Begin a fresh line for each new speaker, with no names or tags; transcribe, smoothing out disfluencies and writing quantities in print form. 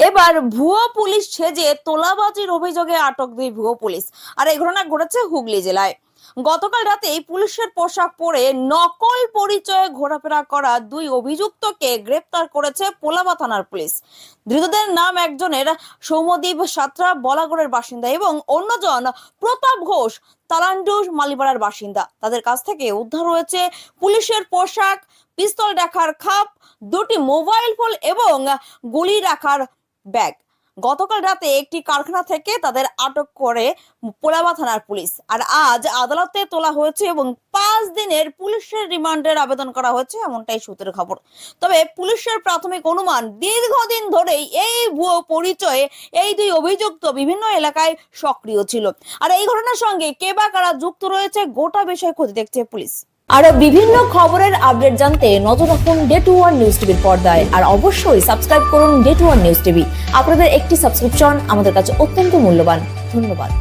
এবার ভুয়ো পুলিশ সেজে তোলাবাজির অভিযোগে আটক দুই ভুয়ো পুলিশ। আর এই ঘটনা ঘটেছে হুগলি জেলায়। গতকাল রাতে পুলিশের পোশাক পরে নকল পরিচয়ে ঘোরাফেরা করা দুই অভিযুক্তকে গ্রেপ্তার করেছে পোলাবা থানার পুলিশ। ধৃতদের নাম একজনের সৌম্যদীপ সাঁতরা বলাগড়ের বাসিন্দা এবং অন্যজন প্রতাপ ঘোষ তালান্ডুর মালিপাড়ার বাসিন্দা। তাদের কাছ থেকে উদ্ধার হয়েছে পুলিশের পোশাক, পিস্তল রাখার খাপ, দুটি মোবাইল ফোন এবং গুলি রাখার ব্যাগ। গতকাল রাতে একটি কারখানা থেকে তাদের আটক করে পোলাবা থানার পুলিশ। আর আজ আদালতে তোলা হয়েছে এবং 5 দিনের পুলিশের রিমান্ডের আবেদন করা হয়েছে, এমনটাই সূত্রের খবর। তবে পুলিশের প্রাথমিক অনুমান, দীর্ঘদিন ধরেই এই ভুয়ো পরিচয়ে এই দুই অভিযুক্ত বিভিন্ন এলাকায় সক্রিয় ছিল। আর এই ঘটনার সঙ্গে কে বা কারা যুক্ত রয়েছে, গোটা বিষয় খোঁজ দেখছে পুলিশ। আরো বিভিন্ন খবরের আপডেট জানতে নজর রাখুন ডে 21 নিউজ টিভির পর্দায়। আর অবশ্যই সাবস্ক্রাইব করুন ডে 21 নিউজ টিভি। আপনাদের একটি সাবস্ক্রিপশন আমাদের কাছে অত্যন্ত মূল্যবান। ধন্যবাদ।